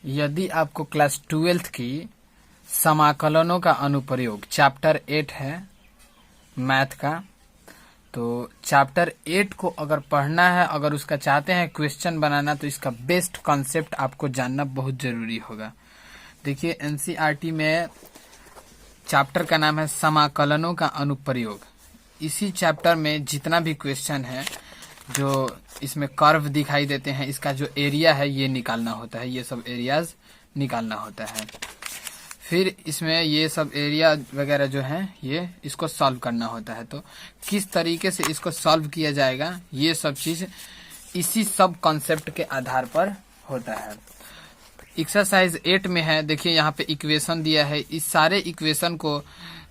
यदि आपको class 12th की समाकलनों का अनुप्रयोग चैप्टर 8 है मैथ का, तो चैप्टर 8 को अगर पढ़ना है, अगर उसका चाहते हैं क्वेश्चन बनाना, तो इसका बेस्ट कॉन्सेप्ट आपको जानना बहुत जरूरी होगा। देखिए एनसीईआरटी में चैप्टर का नाम है समाकलनों का अनुप्रयोग। इसी चैप्टर में जितना भी क्वेश्चन है, जो इसमें कर्व दिखाई देते हैं, इसका जो एरिया है ये निकालना होता है, ये सब एरियाज निकालना होता है। फिर इसमें ये सब एरिया वगैरह जो है ये इसको सॉल्व करना होता है। तो किस तरीके से इसको सॉल्व किया जाएगा, ये सब चीज इसी सब कॉन्सेप्ट के आधार पर होता है। एक्सरसाइज 8 में है, देखिए यहाँ पे इक्वेशन दिया है। इस सारे इक्वेशन को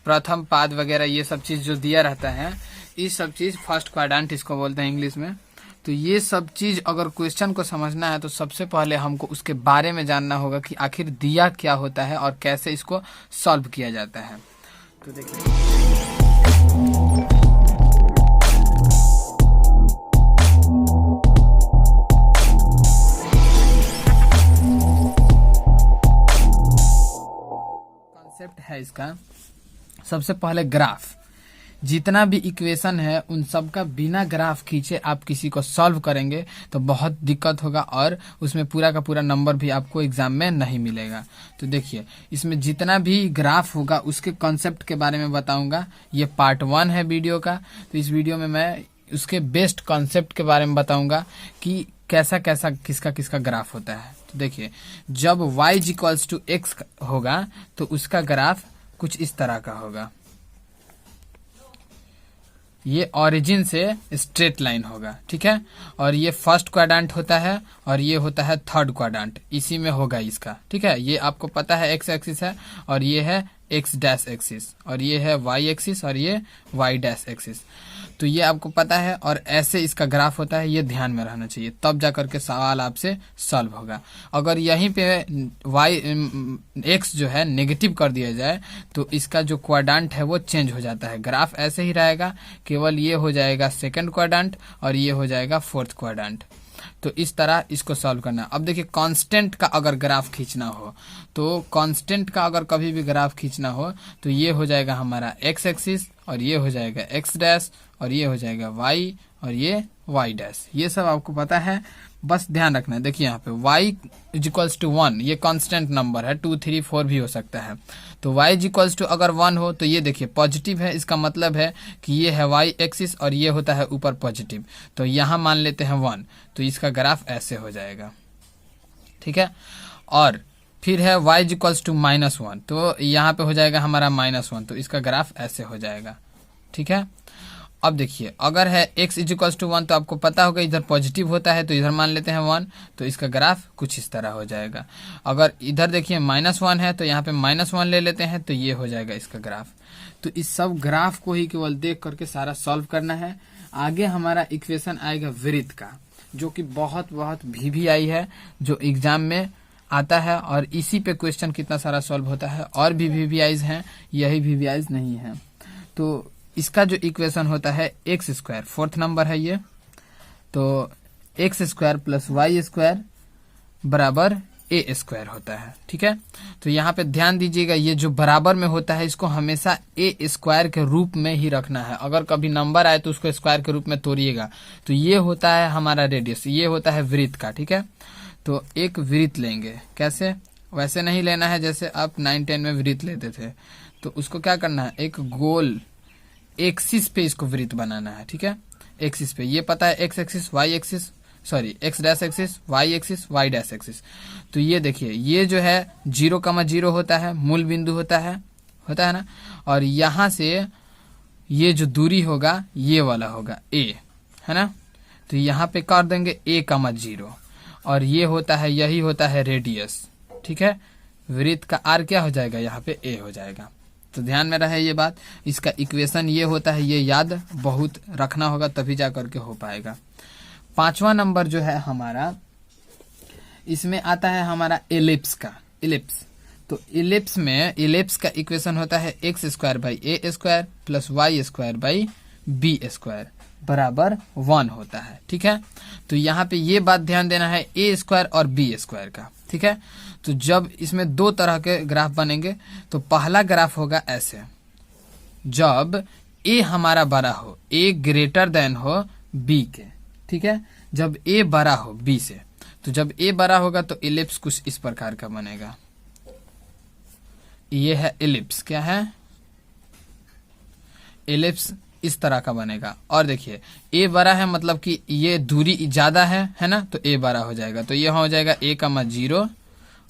प्रथम पाद वगैरह ये सब चीज जो दिया रहता है, इस सब चीज फर्स्ट क्वाड्रेंट इसको बोलते हैं इंग्लिश में। तो ये सब चीज अगर क्वेश्चन को समझना है तो सबसे पहले हमको उसके बारे में जानना होगा कि आखिर दिया क्या होता है और कैसे इसको सॉल्व किया जाता है। तो देखिए कॉन्सेप्ट है इसका। सबसे पहले ग्राफ, जितना भी इक्वेशन है उन सब का बिना ग्राफ खींचे आप किसी को सॉल्व करेंगे तो बहुत दिक्कत होगा और उसमें पूरा का पूरा नंबर भी आपको एग्जाम में नहीं मिलेगा। तो देखिए इसमें जितना भी ग्राफ होगा उसके कॉन्सेप्ट के बारे में बताऊंगा। ये पार्ट 1 है वीडियो का, तो इस वीडियो में मैं उसके बेस्ट कॉन्सेप्ट के बारे में बताऊंगा कि कैसा कैसा किसका किसका ग्राफ होता है। तो देखिए जब y = x होगा तो उसका ग्राफ कुछ इस तरह का होगा। ये ओरिजिन से स्ट्रेट लाइन होगा, ठीक है। और ये फर्स्ट क्वाड्रेंट होता है और ये होता है थर्ड क्वाड्रेंट, इसी में होगा इसका, ठीक है। ये आपको पता है एक्स एक्सिस है और ये है एक्स डैश एक्सिस और ये है वाई एक्सिस और ये वाई डैश एक्सिस। तो ये आपको पता है और ऐसे इसका ग्राफ होता है, ये ध्यान में रहना चाहिए, तब जाकर के सवाल आपसे सॉल्व होगा। अगर यहीं पे वाई एक्स जो है नेगेटिव कर दिया जाए तो इसका जो क्वाड्रेंट है वो चेंज हो जाता है। ग्राफ ऐसे ही रहेगा, केवल ये हो जाएगा सेकंड क्वाड्रेंट और ये हो जाएगा फोर्थ क्वाड्रेंट। तो इस तरह इसको सॉल्व करना। अब देखिए कांस्टेंट का अगर ग्राफ खींचना हो, तो कांस्टेंट का अगर कभी भी ग्राफ खींचना हो तो ये हो जाएगा हमारा एक्स एक्सिस और ये हो जाएगा एक्स डैश और ये हो जाएगा वाई और ये वाई डैश। ये सब आपको पता है, बस ध्यान रखना है। देखिए यहाँ पे y = 1 ये कांस्टेंट नंबर है, 2 3 4 भी हो सकता है। तो y = अगर 1 हो तो ये देखिए पॉजिटिव है, इसका मतलब है कि ये है y एक्सिस और ये होता है ऊपर पॉजिटिव। तो यहाँ मान लेते हैं 1, तो इसका ग्राफ ऐसे हो जाएगा, ठीक है। और फिर है y = -1, तो यहाँ पे हो जाएगा हमारा -1, तो इसका ग्राफ ऐसे हो जाएगा, ठीक है। अब देखिए अगर है x = 1 तो आपको पता होगा इधर पॉजिटिव होता है, तो इधर मान लेते हैं 1, तो इसका ग्राफ कुछ इस तरह हो जाएगा। अगर इधर देखिए -1 है तो यहाँ पे -1 ले लेते हैं, तो ये हो जाएगा इसका ग्राफ। तो इस सब ग्राफ को ही केवल देख करके सारा सॉल्व करना है। आगे हमारा इक्वेशन आएगा वृत्त का, जो कि बहुत VVI है, जो एग्जाम में आता है और इसी पे क्वेश्चन कितना सारा सॉल्व होता है। और भी VVIs हैं, यही VVIs नहीं है। तो इसका जो इक्वेशन होता है x², फोर्थ नंबर है ये, तो x² + y² बराबर a² होता है, ठीक है। तो यहाँ पे ध्यान दीजिएगा, ये जो बराबर में होता है इसको हमेशा a² के रूप में ही रखना है। अगर कभी नंबर आए तो उसको स्क्वायर के रूप में तोड़िएगा। तो ये होता है हमारा रेडियस, ये होता है वृत्त का, ठीक है। तो एक वृत्त लेंगे, कैसे, वैसे नहीं लेना है जैसे आप 9 10 में वृत्त लेते थे। तो उसको क्या करना है, एक गोल एक्सिस पे इसको वृत्त बनाना है, ठीक है। एक्सिस पे ये पता है x axis y axis, sorry x dash axis y axis y dash axis. तो ये देखिए ये जो है 0,0 होता है, मूल बिंदु होता है ना। और यहाँ से ये जो दूरी होगा ये वाला होगा a, है ना। तो यहाँ पे कर देंगे a,0 और ये होता है, यही होता है रेडियस, ठीक है। वृत्त का आर क्या हो जाएगा, यहाँ पे a हो जाएगा। तो ध्यान में रहे ये बात। इसका इक्वेशन ये होता है, ये याद बहुत रखना होगा तभी जा करके हो पाएगा। 5वां नंबर जो है हमारा, इसमें आता है हमारा एलिप्स का, एलिप्स। तो एलिप्स में एलिप्स का इक्वेशन होता है x² / a² + y² / b² बराबर 1 होता है, ठीक है। तो यहाँ पे ये बात ध्यान देना है a² और b² का, ठीक ठीक है। तो जब इसमें दो तरह के ग्राफ बनेंगे तो पहला ग्राफ होगा ऐसे, जब ए हमारा बड़ा हो, ए ग्रेटर देन हो बी के, ठीक है। जब ए बड़ा हो बी से, तो जब ए बड़ा होगा तो इलिप्स कुछ इस प्रकार का बनेगा। ये है इलिप्स, क्या है, इलिप्स इस तरह का बनेगा। और देखिए ए बड़ा है मतलब कि ये दूरी ज्यादा है ना, तो ए बड़ा हो जाएगा। तो ये हो जाएगा a,0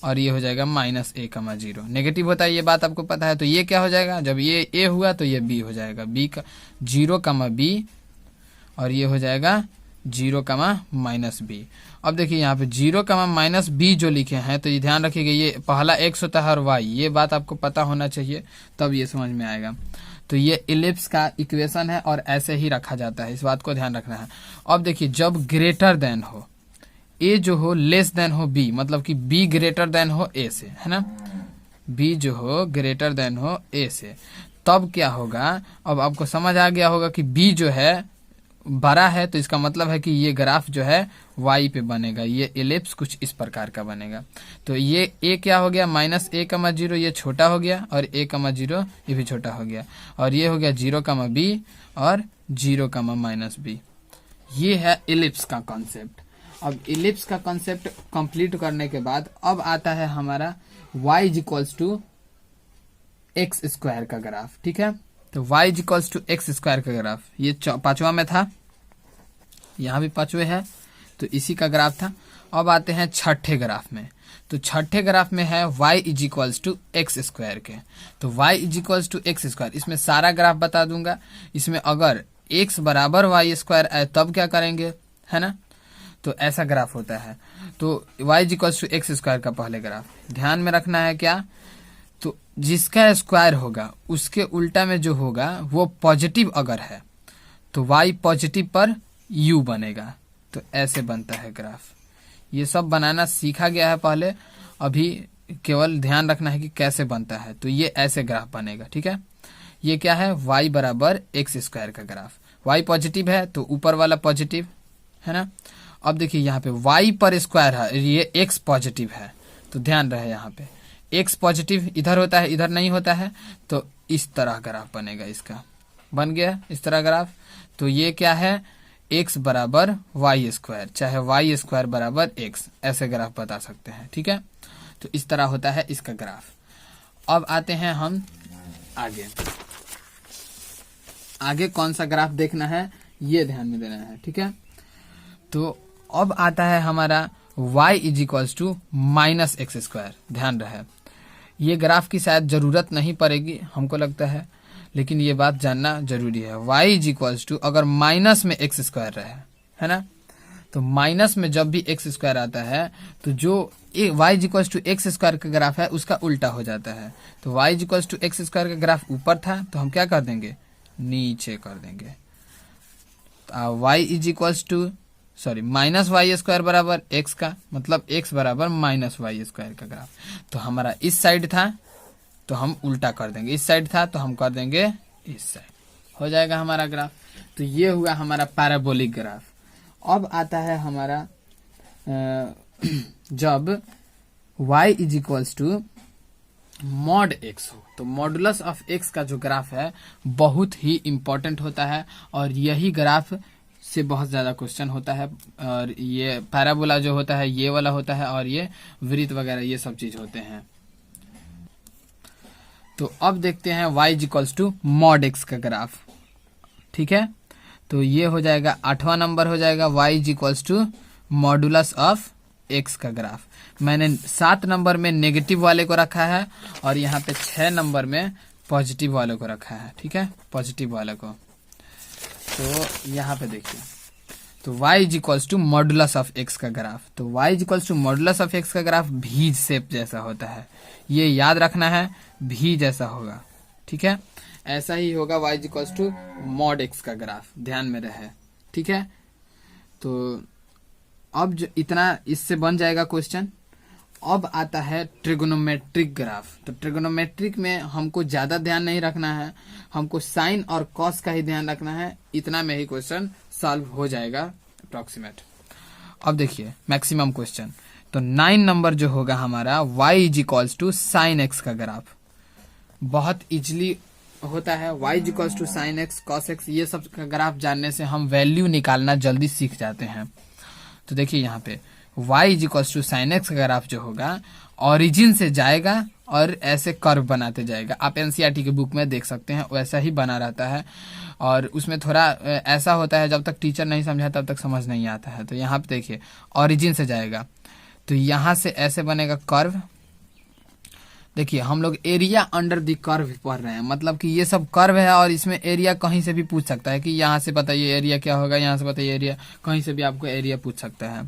और ये हो जाएगा -a,0। नेगेटिव होता है, ये बात आपको पता है। तो ये क्या हो जाएगा, जब ये a हुआ तो ये b हो जाएगा, b का 0,b और ये हो जाएगा 0,-b। अब देखिए यहाँ पे 0,-b जो लिखे हैं, तो ये ध्यान रखिएगा, ये पहला x होता है और y, ये बात आपको पता होना चाहिए, तब ये समझ में आएगा। तो ये इलिप्स का इक्वेशन है और ऐसे ही रखा जाता है, इस बात को ध्यान रखना है। अब देखिए जब ग्रेटर देन हो, ए जो हो लेस देन हो बी, मतलब कि बी ग्रेटर देन हो ए से, है ना, बी जो हो ग्रेटर देन हो ए से, तब क्या होगा, अब आपको समझ आ गया होगा कि बी जो है बड़ा है, तो इसका मतलब है कि ये ग्राफ जो है y पे बनेगा, ये इलिप्स कुछ इस प्रकार का बनेगा। तो ये a क्या हो गया, -a,0, ये छोटा हो गया, और a,0 ये भी छोटा हो गया, और ये हो गया 0,b और 0,-b। ये है इलिप्स का कॉन्सेप्ट। अब इलिप्स का कॉन्सेप्ट कंप्लीट करने के बाद अब आता है हमारा y = x² का ग्राफ, ठीक है। तो y = x² का ग्राफ, ये पांचवा में था, यहाँ भी पांचवे है, तो इसी का ग्राफ था। अब आते हैं छठे ग्राफ में। तो छठे ग्राफ में है y = x² के। तो y = x², इसमें सारा ग्राफ बता दूंगा। इसमें अगर x बराबर y² आए तब क्या करेंगे, है ना, तो ऐसा ग्राफ होता है। तो y = x² का पहले ग्राफ ध्यान में रखना है क्या, तो जिसका स्क्वायर होगा उसके उल्टा में जो होगा वो पॉजिटिव अगर है तो y पॉजिटिव पर u बनेगा। तो ऐसे बनता है ग्राफ। ये सब बनाना सीखा गया है पहले, अभी केवल ध्यान रखना है कि कैसे बनता है। तो ये ऐसे ग्राफ बनेगा, ठीक है। ये क्या है, y बराबर x² का ग्राफ। y पॉजिटिव है तो ऊपर वाला पॉजिटिव, है ना। अब देखिए यहाँ पे y पर स्क्वायर है, ये x पॉजिटिव है, तो ध्यान रहे यहाँ पे x पॉजिटिव इधर होता है, इधर नहीं होता है। तो इस तरह ग्राफ बनेगा, इसका बन गया इस तरह ग्राफ। तो ये क्या है, x बराबर y², चाहे y² बराबर x, ऐसे ग्राफ बता सकते हैं, ठीक है। तो इस तरह होता है इसका ग्राफ। अब आते हैं हम आगे कौन सा ग्राफ देखना है ये ध्यान में देना है, ठीक है। तो अब आता है हमारा y = -x²। ध्यान रहे, ये ग्राफ की शायद जरूरत नहीं पड़ेगी हमको लगता है, लेकिन ये बात जानना जरूरी है। y = अगर माइनस में x² रहे, है ना, तो माइनस में जब भी x² आता है तो जो y = x² का ग्राफ है उसका उल्टा हो जाता है। तो y = x² का ग्राफ ऊपर था तो हम क्या कर देंगे, नीचे कर देंगे। -y² बराबर x का मतलब x बराबर -y² का ग्राफ। तो हमारा इस साइड था तो हम उल्टा कर देंगे, इस साइड था तो हम कर देंगे इस साइड, हो जाएगा हमारा ग्राफ। तो ये हुआ हमारा पैराबोलिक ग्राफ। अब आता है हमारा जब y = mod x हो, तो मॉडुलस ऑफ x का जो ग्राफ है बहुत ही इंपॉर्टेंट होता है, और यही ग्राफ से बहुत ज्यादा क्वेश्चन होता है। और ये पैराबोला जो होता है ये वाला होता है, और ये वृत्त वगैरह ये सब चीज होते हैं। तो अब देखते हैं y = mod x का ग्राफ, ठीक है। तो ये हो जाएगा 8वां नंबर हो जाएगा y = मॉडुलस ऑफ x का ग्राफ। मैंने 7 नंबर में नेगेटिव वाले को रखा है और यहाँ पे 6 नंबर में पॉजिटिव वाले को रखा है, ठीक है, पॉजिटिव वाले को। तो यहाँ पे देखिए, तो y = मॉडुलस ऑफ x का ग्राफ। तो y = मॉडुलस ऑफ x का ग्राफ भी शेप जैसा होता है, ये याद रखना है, भी जैसा होगा, ठीक है। ऐसा ही होगा y = mod x का ग्राफ, ध्यान में रहे, ठीक है। तो अब जो इतना इससे बन जाएगा क्वेश्चन। अब आता है ट्रिगोनोमेट्रिक ग्राफ। तो ट्रिगोनोमेट्रिक में हमको ज्यादा ध्यान नहीं रखना है, हमको साइन और कॉस का ही ध्यान रखना है, इतना में ही क्वेश्चन सॉल्व हो जाएगा अप्रोक्सीमेट। अब देखिए मैक्सिमम क्वेश्चन। तो 9 नंबर जो होगा हमारा y is equals to sine x का ग्राफ। बहुत इजली होता है, y is equals to sine x cos x, ये सब का ग्राफ जानने से हम वैल्यू निकालना जल्दी सीख जाते हैं। तो देखिए यहाँ पे y is equals to sine x का ग्राफ जो होगा ओरिजिन से जाएगा और ऐसे कर्व बनाते जाएगा। आप एनसीईआरटी के बुक में देख सकते हैं, वैसा ही बना रहता है और उसमें थोड़ा ऐसा होता है जब तक टीचर नहीं समझा तब तक समझ नहीं आता है। तो यहाँ पे देखिए ओरिजिन से जाएगा तो यहाँ से ऐसे बनेगा कर्व। देखिए हम लोग एरिया अंडर द कर्व पढ़ रहे हैं, मतलब कि ये सब कर्व है और इसमें एरिया कहीं से भी पूछ सकता है कि यहाँ से बताइए एरिया क्या होगा, यहाँ से बताइए एरिया, कहीं से भी आपको एरिया पूछ सकता है।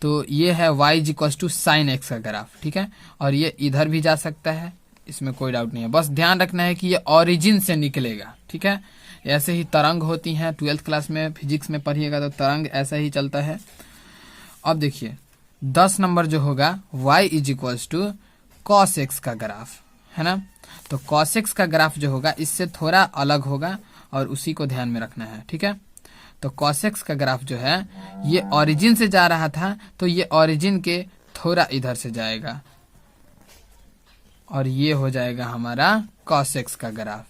तो ये है y is equal to sine x का ग्राफ, ठीक है। और ये इधर भी जा सकता है, इसमें कोई डाउट नहीं है, बस ध्यान रखना है कि ये ओरिजिन से निकलेगा, ठीक है। ऐसे ही तरंग होती हैं, 12th क्लास में फिजिक्स में पढ़िएगा तो तरंग ऐसा ही चलता है। अब देखिए 10 नंबर जो होगा y is equal to cos x का ग्राफ, है ना। तो कॉस एक्स का ग्राफ जो होगा इससे थोड़ा अलग होगा और उसी को ध्यान में रखना है, ठीक है। तो cos x का ग्राफ जो है ये ओरिजिन से जा रहा था तो ये ओरिजिन के थोड़ा इधर से जाएगा और ये हो जाएगा हमारा cos x का ग्राफ।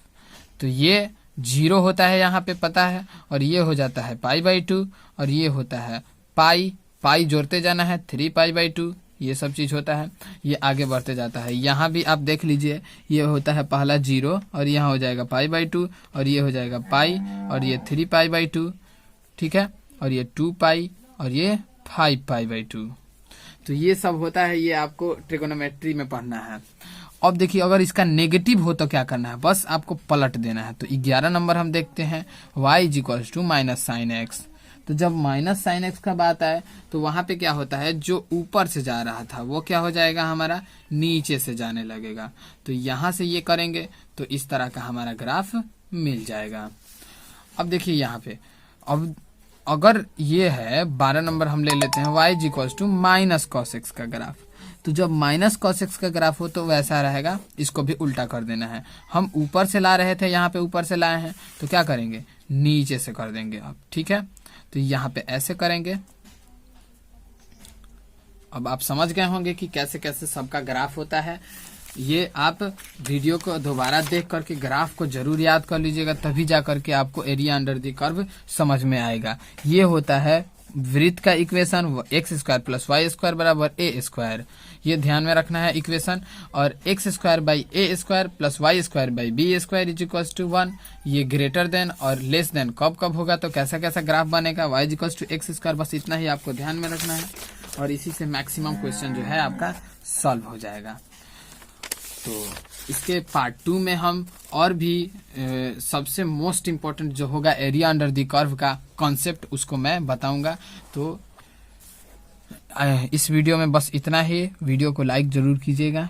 तो ये 0 होता है यहाँ पे पता है, और ये हो जाता है π/2 और ये होता है पाई जोड़ते जाना है 3π/2, ये सब चीज होता है। ये आगे बढ़ते जाता है, यहाँ भी आप देख लीजिए ये होता है पहला 0 और यहाँ हो जाएगा π/2 और ये हो जाएगा पाई और ये 3π/2, ठीक है। और ये 2π और ये 5π/2। तो ये सब होता है, ये आपको ट्रिगोनोमेट्री में पढ़ना है। अब देखिए अगर इसका नेगेटिव हो तो क्या करना है, बस आपको पलट देना है। तो 11 नंबर हम देखते हैं y is equal to minus sine x. तो जब माइनस साइन एक्स का बात आए तो वहां पे क्या होता है, जो ऊपर से जा रहा था वो क्या हो जाएगा हमारा नीचे से जाने लगेगा। तो यहां से ये करेंगे तो इस तरह का हमारा ग्राफ मिल जाएगा। अब देखिए यहाँ पे अब अगर ये है 12 नंबर हम ले लेते हैं y is equal to minus cos x का ग्राफ। तो जब माइनस कॉस एक्स का ग्राफ हो तो वैसा रहेगा, इसको भी उल्टा कर देना है। हम ऊपर से ला रहे थे, यहाँ पे ऊपर से लाए हैं तो क्या करेंगे नीचे से कर देंगे अब, ठीक है। तो यहाँ पे ऐसे करेंगे। अब आप समझ गए होंगे कि कैसे कैसे सबका ग्राफ होता है। ये आप वीडियो को दोबारा देख करके ग्राफ को जरूर याद कर लीजिएगा, तभी जा करके आपको एरिया अंडर द कर्व समझ में आएगा। ये होता है वृत्त का equation, x square plus y square बराबर ए स्क्वायर, ये ध्यान में रखना है इक्वेशन। और x square by a square plus y square by b square is equal to 1, ये ग्रेटर देन और लेस देन कब कब होगा, तो कैसा कैसा ग्राफ बनेगा, y is equal to x square, बस इतना ही आपको ध्यान में रखना है और इसी से मैक्सिमम क्वेश्चन जो है आपका सॉल्व हो जाएगा। तो इसके पार्ट 2 में हम और भी सबसे मोस्ट इम्पोर्टेंट जो होगा एरिया अंडर द कर्व का कॉन्सेप्ट उसको मैं बताऊंगा। तो इस वीडियो में बस इतना ही। वीडियो को लाइक जरूर कीजिएगा।